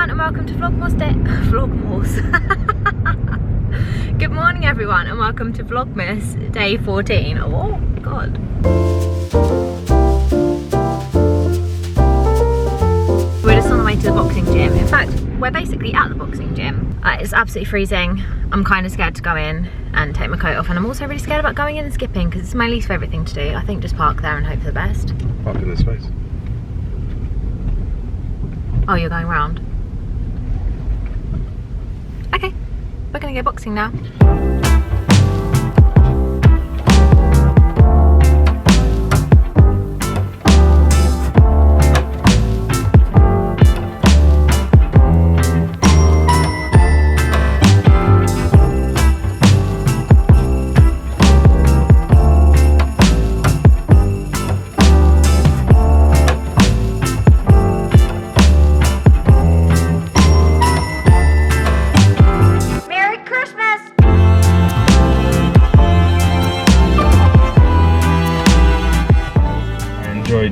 everyone and welcome to Vlogmas Day. Vlogmas. Good morning everyone and welcome to Vlogmas Day 14. Oh god. We're just on the way to the boxing gym. In fact, we're basically at the boxing gym. It's absolutely freezing. I'm kind of scared to go in and take my coat off, and I'm also really scared about going in and skipping because it's my least favourite thing to do. I think just park there and hope for the best. Park in this space. Oh, you're going round? Okay, we're gonna go boxing now.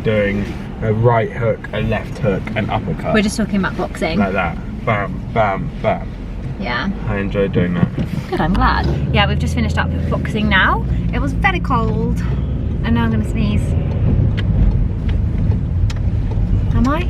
Doing a right hook, a left hook, an uppercut. We're just talking about boxing. Like that. Bam, bam, bam. Yeah. I enjoy doing that. Good, I'm glad. Yeah, we've just finished up with boxing now. It was very cold. And now I'm gonna sneeze. Am I?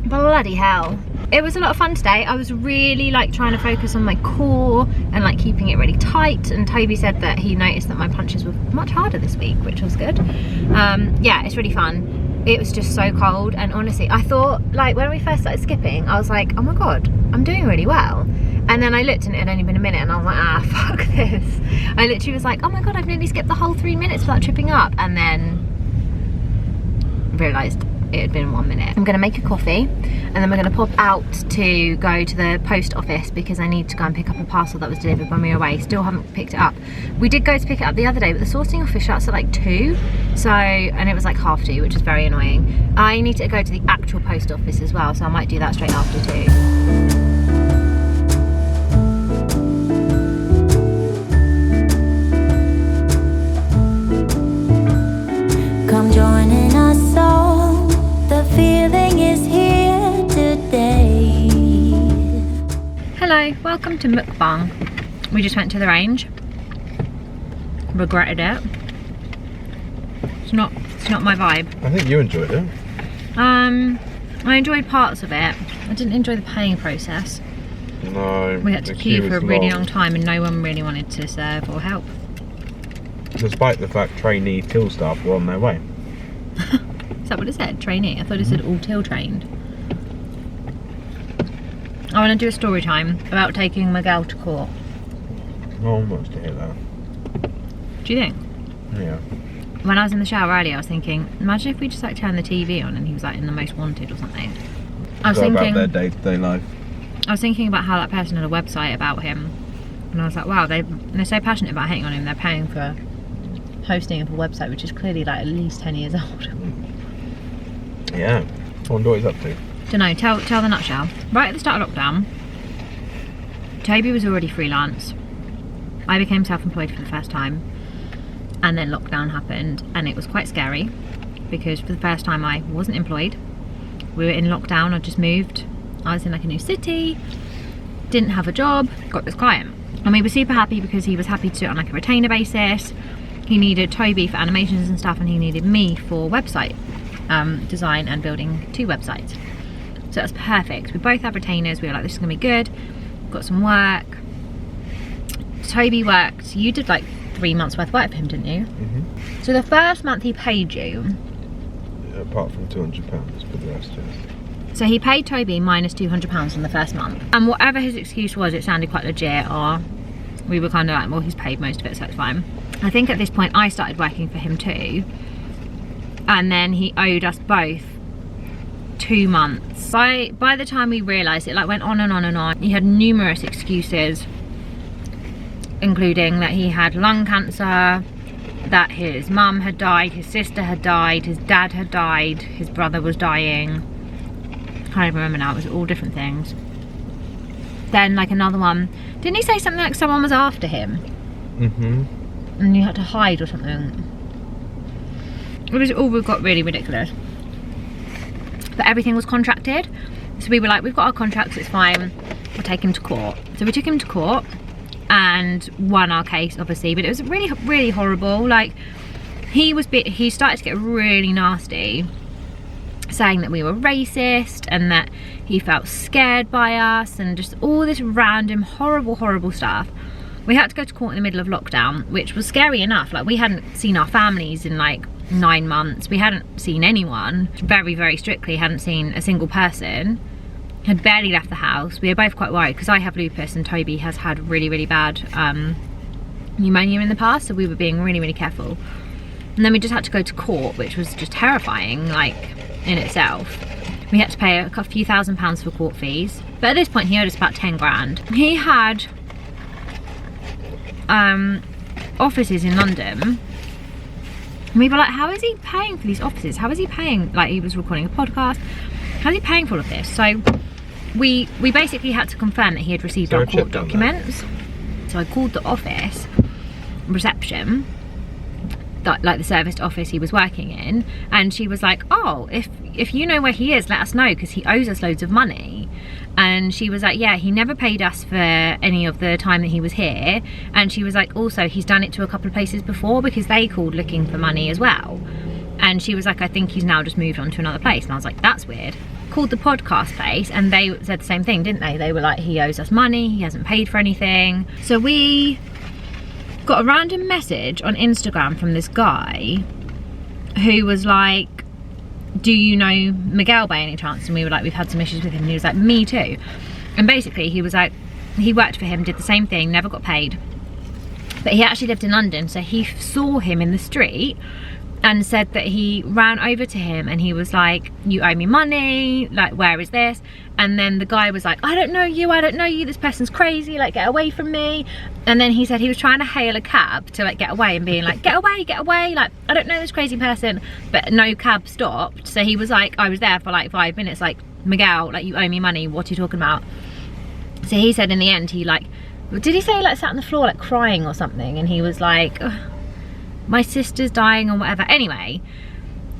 Bloody hell. It was a lot of fun today. I was really like trying to focus on my core and like keeping it really tight, and Toby said that he noticed that my punches were much harder this week, which was good. Yeah, it's really fun. It was just so cold, and honestly I thought, like, when we first started skipping I was like, oh my god, I'm doing really well, and then I looked and it had only been a minute and I was like, ah, fuck this. I literally was like, oh my god, I've nearly skipped the whole 3 minutes without tripping up, and then realised it had been 1 minute. I'm gonna make a coffee and then we're gonna pop out to go to the post office because I need to go and pick up a parcel that was delivered when we were away. Still haven't picked it up. We did go to pick it up the other day, but the sorting office shuts at like 2, so, and it was like 2:30, which is very annoying. I need to go to the actual post office as well, so I might do that straight after too. Come joining us all, the feeling is here today. Hello, welcome to Mukbang. We just went to the range. Regretted it. It's not my vibe. I think you enjoyed it. I enjoyed parts of it. I didn't enjoy the paying process. No. We had to queue for a really long time and no one really wanted to serve or help. Despite the fact trainee till staff were on their way. Is that what it said? Trainee? I thought it said all till trained. I want to do a story time about taking my girl to court. No one wants to hear that. Do you think? Yeah. When I was in the shower earlier I was thinking, imagine if we just like turned the TV on and he was like in the Most Wanted or something. I was thinking about their day-to-day life. I was thinking about how that person had a website about him, and I was like, wow, they're so passionate about hating on him, they're paying for hosting of a website which is clearly like at least 10 years old. Yeah. I wonder what he's up to. Dunno, tell the nutshell. Right at the start of lockdown, Toby was already freelance. I became self-employed for the first time, and then lockdown happened, and it was quite scary because for the first time I wasn't employed. We were in lockdown, I just moved. I was in like a new city, didn't have a job, got this client. And we were super happy because he was happy to do it on like a retainer basis. He needed Toby for animations and stuff, and he needed me for website design and building 2 websites. So that's perfect. We both have retainers. We were like, this is gonna be good. Got some work. Toby worked, you did like 3 months worth of work for him, didn't you? Mm-hmm. So the first month he paid you. Yeah, apart from £200 for the rest, yes. So he paid Toby minus £200 in the first month. And whatever his excuse was, it sounded quite legit, or we were kind of like, well, he's paid most of it, so it's fine. I think at this point I started working for him too. And then he owed us both 2 months. By the time we realised, it like went on and on and on. He had numerous excuses, including that he had lung cancer, that his mum had died, his sister had died, his dad had died, his brother was dying. I can't even remember now, it was all different things. Then like another one, didn't he say something like someone was after him? Mm-hmm. And you had to hide or something. It was all got really ridiculous. but everything was contracted. So we were like, we've got our contracts, it's fine, we'll take him to court. So we took him to court and won our case, obviously, but it was really, really horrible. Like, he started to get really nasty, saying that we were racist and that he felt scared by us and just all this random horrible stuff. We had to go to court in the middle of lockdown, which was scary enough. Like, we hadn't seen our families in like 9 months. We hadn't seen anyone, very, very strictly hadn't seen a single person, had barely left the house. We were both quite worried because I have lupus and Toby has had really, really bad pneumonia in the past, so we were being really, really careful. And then we just had to go to court, which was just terrifying, like, in itself. We had to pay a few £1,000s for court fees, but at this point he owed us about 10 grand. He had offices in London, and we were like, how is he paying for these offices? How is he paying? Like, he was recording a podcast, how's he paying for all of this? So we basically had to confirm that he had received our court documents. So I called the office reception, like the serviced office he was working in, and she was like, oh, if you know where he is, let us know, because he owes us loads of money. And she was like, yeah, he never paid us for any of the time that he was here. And she was like, also, he's done it to a couple of places before because they called looking for money as well. And she was like, I think he's now just moved on to another place. And I was like, that's weird. Called the podcast place and they said the same thing, didn't they? They were like, he owes us money, he hasn't paid for anything. So we got a random message on Instagram from this guy who was like, do you know Miguel by any chance? And we were like, we've had some issues with him. And he was like, me too. And basically he was like, he worked for him, did the same thing, never got paid, but he actually lived in London, so he saw him in the street and said that he ran over to him and he was like, you owe me money, like, where is this? And then the guy was like, I don't know you, this person's crazy, like, get away from me. And then he said he was trying to hail a cab to like get away and being like, get away, like, I don't know this crazy person, but no cab stopped. So he was like, I was there for like 5 minutes, like, Miguel, like, you owe me money, what are you talking about? So he said in the end, he like, did he say like sat on the floor like crying or something? And he was like, my sister's dying or whatever. Anyway,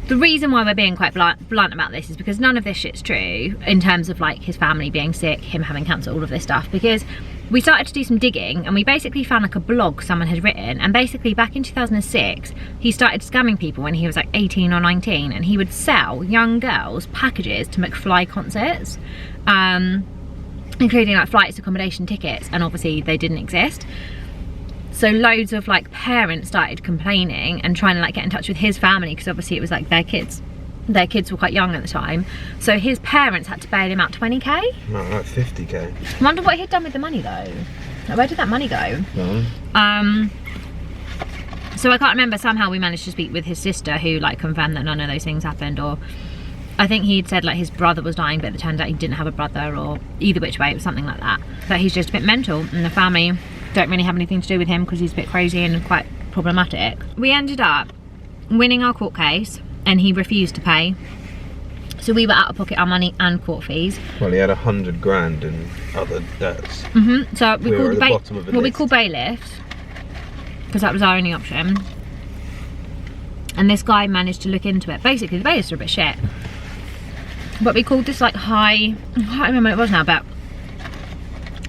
the reason why we're being quite blunt about this is because none of this shit's true in terms of like his family being sick, him having cancer, all of this stuff, because we started to do some digging and we basically found like a blog someone had written, and basically back in 2006 he started scamming people when he was like 18 or 19, and he would sell young girls packages to McFly concerts, including like flights, accommodation, tickets, and obviously they didn't exist. So loads of like parents started complaining and trying to like get in touch with his family, because obviously it was like their kids were quite young at the time. So his parents had to bail him out 20k. No, like 50k. I wonder what he'd done with the money though. Like, where did that money go? No. So I can't remember, somehow we managed to speak with his sister who like confirmed that none of those things happened, or I think he'd said like his brother was dying, but it turned out he didn't have a brother, or either which way, it was something like that. But he's just a bit mental, and the family don't really have anything to do with him because he's a bit crazy and quite problematic. We ended up winning our court case and he refused to pay. So we were out of pocket our money and court fees. Well, he had 100 grand in other debts. So we were at the bottom of the list. we called bailiffs because that was our only option. And this guy managed to look into it. Basically, the bailiffs are a bit shit. But we called this like I can't remember what it was now, but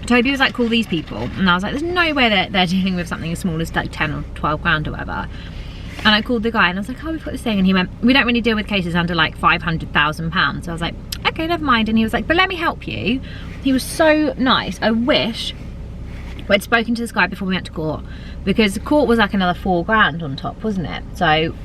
Toby was like, call these people. And I was like, there's no way that they're dealing with something as small as like 10 or 12 grand or whatever. And I called the guy and I was like, oh, we've got this thing. And he went, we don't really deal with cases under like £500,000. So I was like, okay, never mind. And he was like, but let me help you. He was so nice. I wish we'd spoken to this guy before we went to court, because the court was like another 4 grand on top, wasn't it? So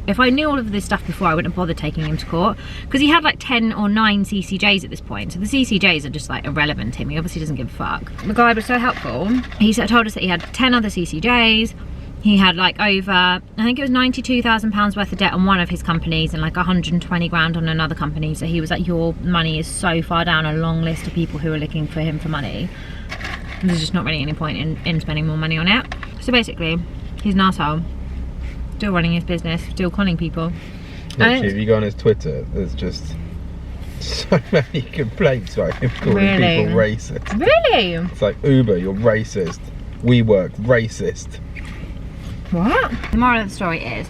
if I knew all of this stuff before, I wouldn't have bothered taking him to court, because he had like 10 or 9 CCJs at this point. So the CCJs are just like irrelevant to him. He obviously doesn't give a fuck. The guy was so helpful. He told us that he had 10 other CCJs. He had like over, I think it was £92,000 worth of debt on one of his companies and like 120 grand on another company. So he was like, your money is so far down a long list of people who are looking for him for money. There's just not really any point in spending more money on it. So basically, he's an arsehole. Still running his business, still calling people. Literally, if you go on his Twitter, there's just so many complaints about him calling people racist. Really? It's like, Uber, you're racist. WeWork, racist. What? The moral of the story is,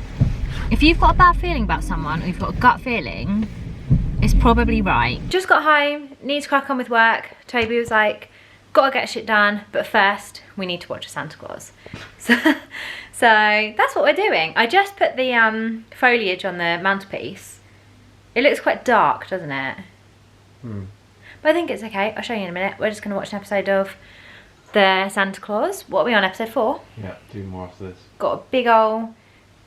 if you've got a bad feeling about someone, or you've got a gut feeling, is probably right. Just got home, need to crack on with work. Toby was like, gotta get shit done, but first we need to watch a Santa Claus. So that's what we're doing. I just put the foliage on the mantelpiece. It looks quite dark, doesn't it? But I think it's okay. I'll show you in a minute. We're just gonna watch an episode of the Santa Claus. What are we on, episode 4? Yeah, do more after this. Got a big old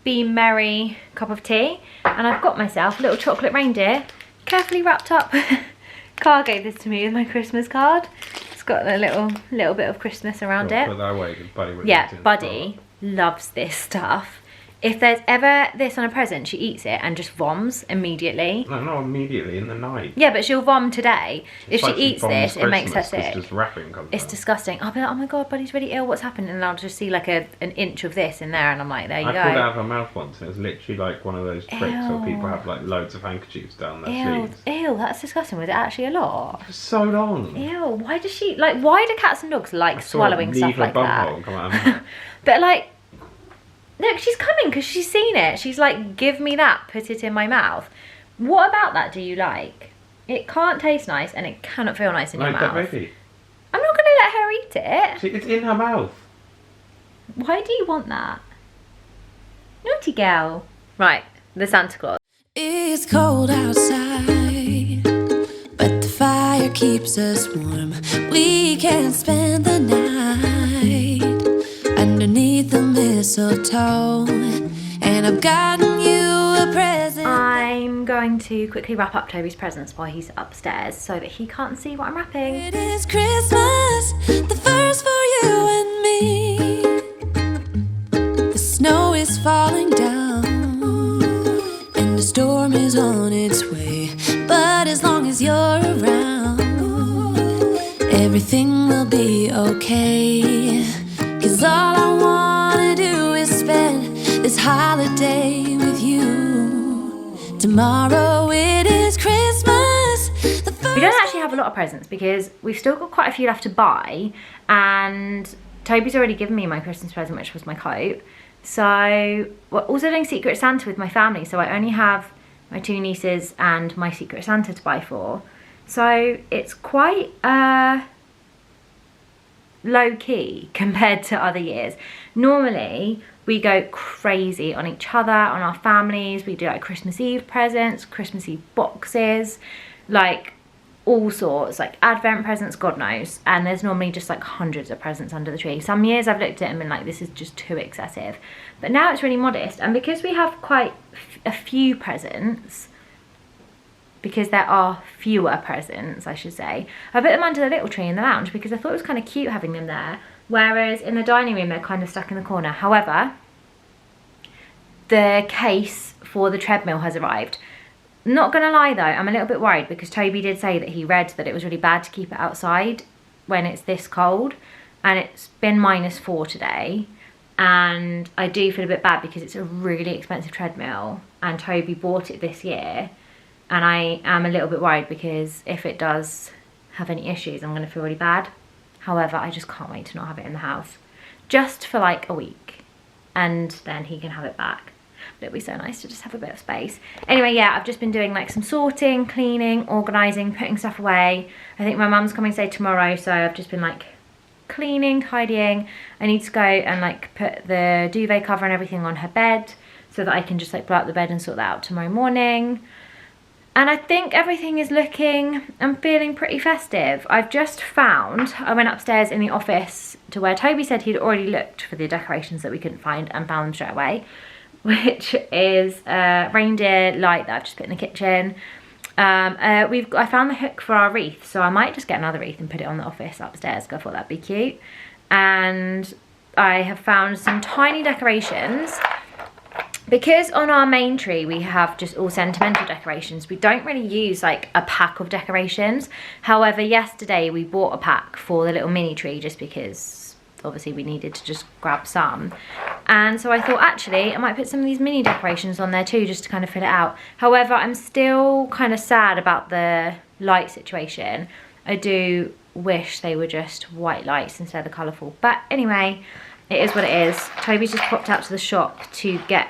Be Merry cup of tea, and I've got myself a little chocolate reindeer, carefully wrapped up. Carl gave this to me with my Christmas card. It's got a little bit of Christmas around it. Put that away, 'cause Buddy would Yeah, eat it. Buddy loves this stuff. If there's ever this on a present, she eats it and just voms immediately. No, not immediately, in the night. Yeah, but she'll vom today. If she like eats this, it makes her sick. Just wrapping comes It's out. disgusting. I'll be like, oh my god, Buddy's really ill, what's happened? And I'll just see like an inch of this in there, and I'm like, there you I go. pulled it out of her mouth once, and it was literally like one of those tricks where people Ew. have like loads of handkerchiefs down their Ew, sleeves. ew, that's disgusting. Was it actually a lot? For so long. Ew, why does she, like, why do cats and dogs like I saw swallowing it stuff leave her like bum that? hole and come out of her mouth. But like, look, she's coming because she's seen it. She's like, give me that, put it in my mouth. What about that do you like? It can't taste nice and it cannot feel nice in your Like mouth. that baby. I'm not going to let her eat it. See, it's in her mouth. Why do you want that? Naughty girl. Right, the Santa Claus. It's cold outside, but the fire keeps us warm. We can spend the night underneath the mistletoe, and I've gotten you a present. I'm going to quickly wrap up Toby's presents while he's upstairs so that he can't see what I'm wrapping. It is Christmas, the first for you and me. The snow is falling down, and the storm is on its way. But as long as you're around, everything will be okay. 'Cause all I wanna do is spend this holiday with you. Tomorrow it is Christmas. We don't actually have a lot of presents because we've still got quite a few left to buy, and Toby's already given me my Christmas present, which was my coat. So we're also doing Secret Santa with my family, so I only have my 2 nieces and my Secret Santa to buy for. So it's quite low key compared to other years. Normally we go crazy on each other, on our families. We do like Christmas Eve presents, Christmas Eve boxes, like all sorts, like advent presents, God knows. And there's normally just like hundreds of presents under the tree. Some years I've looked at it and been like, this is just too excessive. But now it's really modest, and because we have quite a few presents, because there are fewer presents, I should say, I put them under the little tree in the lounge because I thought it was kind of cute having them there, whereas in the dining room they're kind of stuck in the corner. However, the case for the treadmill has arrived. Not gonna lie though, I'm a little bit worried because Toby did say that he read that it was really bad to keep it outside when it's this cold, and it's been -4 today, and I do feel a bit bad because it's a really expensive treadmill and Toby bought it this year. And I am a little bit worried because if it does have any issues, I'm going to feel really bad. However, I just can't wait to not have it in the house. Just for like a week. And then he can have it back. But it'd be so nice to just have a bit of space. Anyway, yeah, I've just been doing like some sorting, cleaning, organising, putting stuff away. I think my mum's coming to stay tomorrow, so I've just been like cleaning, tidying. I need to go and like put the duvet cover and everything on her bed so that I can just like blow out the bed and sort that out tomorrow morning. And I think everything is looking and feeling pretty festive. I've just found, I went upstairs in the office to where Toby said he'd already looked for the decorations that we couldn't find and found them straight away, which is a reindeer light that I've just put in the kitchen. I found the hook for our wreath, so I might just get another wreath and put it on the office upstairs because I thought that'd be cute. And I have found some tiny decorations. Because on our main tree we have just all sentimental decorations, we don't really use like a pack of decorations. However, yesterday we bought a pack for the little mini tree just because obviously we needed to just grab some. And so I thought actually I might put some of these mini decorations on there too just to kind of fill it out. However, I'm still kind of sad about the light situation. I do wish they were just white lights instead of colourful. But anyway, it is what it is. Toby's just popped out to the shop to get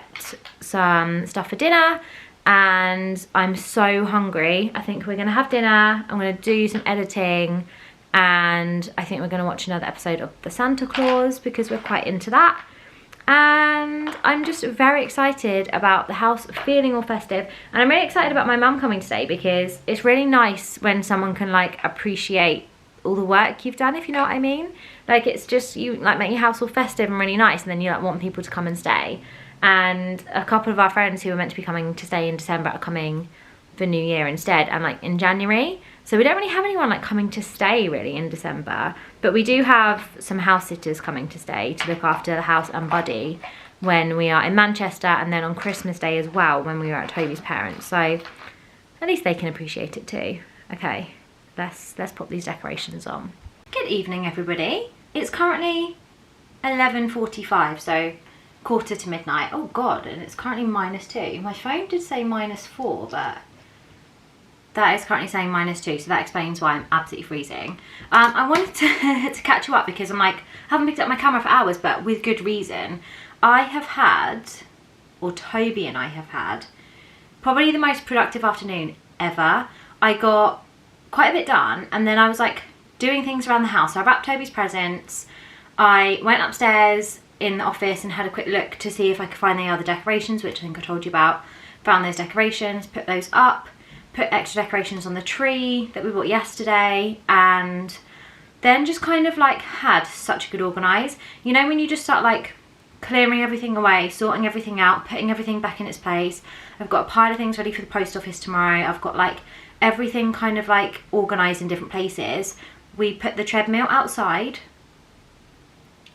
some stuff for dinner, and I'm so hungry. I think we're gonna have dinner, I'm gonna do some editing, and I think we're gonna watch another episode of The Santa Claus because we're quite into that. And I'm just very excited about the house feeling all festive, and I'm really excited about my mum coming today because it's really nice when someone can like appreciate all the work you've done, if you know what I mean. Like, it's just, you like make your house all festive and really nice, and then you like want people to come and stay. And a couple of our friends who were meant to be coming to stay in December are coming for New Year instead, and like in January. So we don't really have anyone like coming to stay really in December, but we do have some house sitters coming to stay to look after the house and Buddy when we are in Manchester, and then on Christmas Day as well when we are at Toby's parents. So at least they can appreciate it too. Okay, let's pop these decorations on. Good evening, everybody. It's currently 11:45, so quarter to midnight. Oh god, and it's currently -2. My phone did say -4, but that is currently saying -2, so that explains why I'm absolutely freezing. I wanted to catch you up because I'm like, I haven't picked up my camera for hours, but with good reason. I have had, or Toby and I have had, probably the most productive afternoon ever. I got quite a bit done, and then I was like doing things around the house. So I wrapped Toby's presents, I went upstairs in the office and had a quick look to see if I could find any other decorations, which I think I told you about. Found those decorations, put those up, put extra decorations on the tree that we bought yesterday, and then just kind of like had such a good organise. You know when you just start like clearing everything away, sorting everything out, putting everything back in its place. I've got a pile of things ready for the post office tomorrow. I've got like everything kind of like organised in different places. We put the treadmill outside.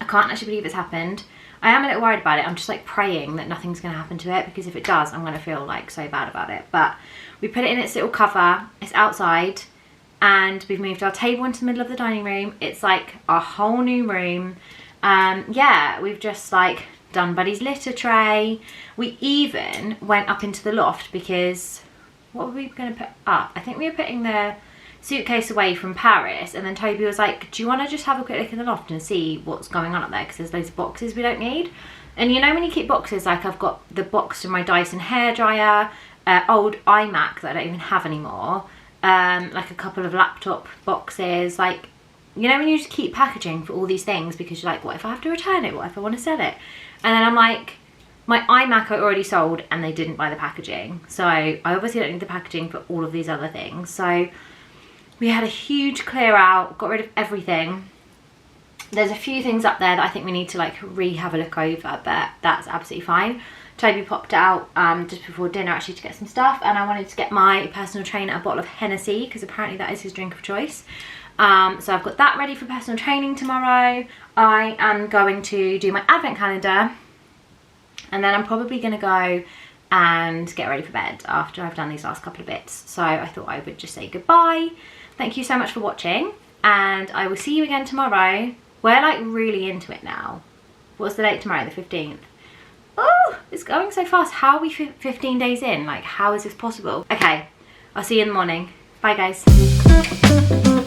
I can't actually believe it's happened. I am a little worried about it. I'm just like praying that nothing's going to happen to it, because if it does, I'm going to feel like so bad about it. But we put it in its little cover. It's outside, and we've moved our table into the middle of the dining room. It's like a whole new room. Yeah, we've just like done Buddy's litter tray. We even went up into the loft because what were we going to put up? I think we were putting the suitcase away from Paris, and then Toby was like, do you want to just have a quick look in the loft and see what's going on up there, because there's loads of boxes we don't need. And you know when you keep boxes, like I've got the box of my Dyson hairdryer, old iMac that I don't even have anymore, like a couple of laptop boxes, like, you know when you just keep packaging for all these things because you're like, what if I have to return it, what if I want to sell it? And then I'm like, my iMac I already sold and they didn't buy the packaging, so I obviously don't need the packaging for all of these other things. So we had a huge clear out, got rid of everything. There's a few things up there that I think we need to like have a look over, but that's absolutely fine. Toby popped out just before dinner actually to get some stuff, and I wanted to get my personal trainer a bottle of Hennessy because apparently that is his drink of choice. So I've got that ready for personal training tomorrow. I am going to do my advent calendar, and then I'm probably going to go and get ready for bed after I've done these last couple of bits. So I thought I would just say goodbye. Thank you so much for watching, and I will see you again tomorrow. We're like really into it now. What's the date tomorrow? The 15th. Oh, it's going so fast. How are we 15 days in? Like, how is this possible? Okay, I'll see you in the morning. Bye, guys.